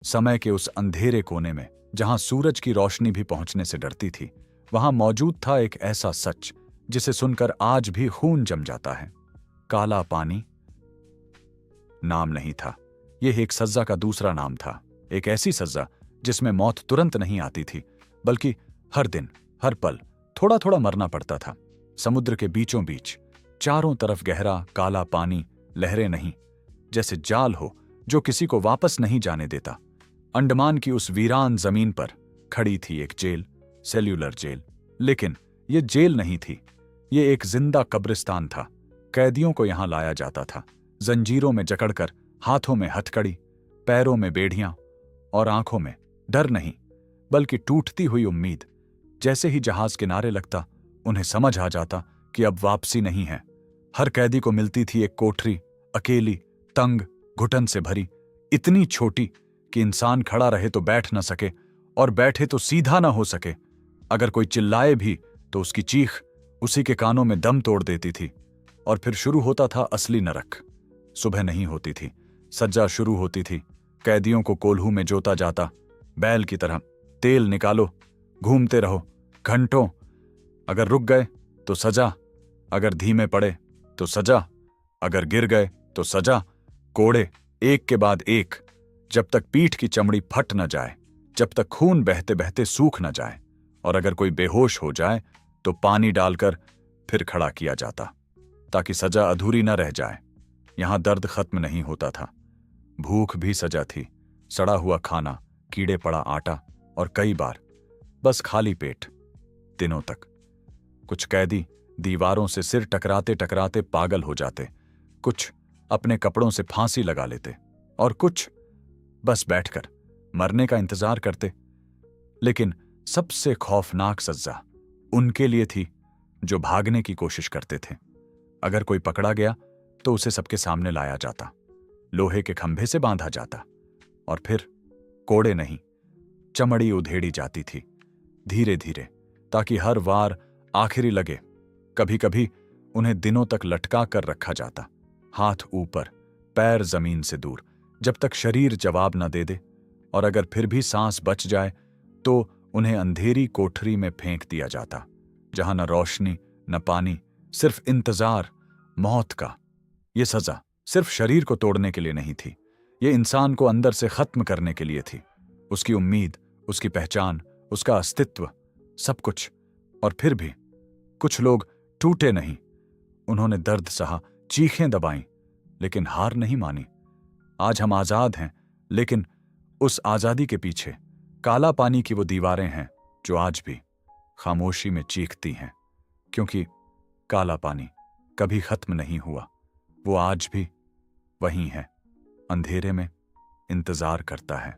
समय के उस अंधेरे कोने में, जहां सूरज की रोशनी भी पहुंचने से डरती थी, वहां मौजूद था एक ऐसा सच जिसे सुनकर आज भी खून जम जाता है। काला पानी नाम नहीं था, यह एक सज्जा का दूसरा नाम था। एक ऐसी सज्जा जिसमें मौत तुरंत नहीं आती थी, बल्कि हर दिन, हर पल थोड़ा थोड़ा मरना पड़ता था। समुद्र के बीचों बीच, चारों तरफ गहरा काला पानी, लहरें नहीं, जैसे जाल हो जो किसी को वापस नहीं जाने देता। अंडमान की उस वीरान जमीन पर खड़ी थी एक जेल, सेल्यूलर जेल। लेकिन यह जेल नहीं थी, ये एक जिंदा कब्रिस्तान था। कैदियों को यहां लाया जाता था, जंजीरों में जकड़कर, हाथों में हथकड़ी, पैरों में बेड़ियां और आंखों में डर नहीं, बल्कि टूटती हुई उम्मीद। जैसे ही जहाज किनारे लगता, उन्हें समझ आ जाता कि अब वापसी नहीं है। हर कैदी को मिलती थी एक कोठरी, अकेली, तंग, घुटन से भरी, इतनी छोटी कि इंसान खड़ा रहे तो बैठ न सके और बैठे तो सीधा न हो सके। अगर कोई चिल्लाए भी तो उसकी चीख उसी के कानों में दम तोड़ देती थी। और फिर शुरू होता था असली नरक। सुबह नहीं होती थी, सज्जा शुरू होती थी। कैदियों को कोल्हू में जोता जाता, बैल की तरह। तेल निकालो, घूमते रहो घंटों। अगर रुक गए तो सजा, अगर धीमे पड़े तो सजा, अगर गिर गए तो सजा। कोड़े एक के बाद एक, जब तक पीठ की चमड़ी फट न जाए, जब तक खून बहते बहते सूख न जाए। और अगर कोई बेहोश हो जाए तो पानी डालकर फिर खड़ा किया जाता, ताकि सजा अधूरी न रह जाए। यहां दर्द खत्म नहीं होता था, भूख भी सजा थी। सड़ा हुआ खाना, कीड़े पड़ा आटा और कई बार बस खाली पेट, दिनों तक। कुछ कैदी दीवारों से सिर टकराते टकराते पागल हो जाते, कुछ अपने कपड़ों से फांसी लगा लेते और कुछ बस बैठकर मरने का इंतजार करते। लेकिन सबसे खौफनाक सज्जा उनके लिए थी जो भागने की कोशिश करते थे। अगर कोई पकड़ा गया तो उसे सबके सामने लाया जाता, लोहे के खंभे से बांधा जाता और फिर कोड़े नहीं, चमड़ी उधेड़ी जाती थी, धीरे धीरे, ताकि हर वार आखिरी लगे। कभी कभी उन्हें दिनों तक लटका कर रखा जाता, हाथ ऊपर, पैर जमीन से दूर, जब तक शरीर जवाब न दे दे। और अगर फिर भी सांस बच जाए तो उन्हें अंधेरी कोठरी में फेंक दिया जाता, जहां न रोशनी न पानी, सिर्फ इंतजार, मौत का। यह सजा सिर्फ शरीर को तोड़ने के लिए नहीं थी, यह इंसान को अंदर से खत्म करने के लिए थी। उसकी उम्मीद, उसकी पहचान, उसका अस्तित्व, सब कुछ। और फिर भी कुछ लोग टूटे नहीं। उन्होंने दर्द सहा, चीखें दबाईं, लेकिन हार नहीं मानी। आज हम आजाद हैं, लेकिन उस आजादी के पीछे काला पानी की वो दीवारें हैं जो आज भी खामोशी में चीखती हैं, क्योंकि काला पानी कभी खत्म नहीं हुआ। वो आज भी वहीं है, अंधेरे में इंतजार करता है।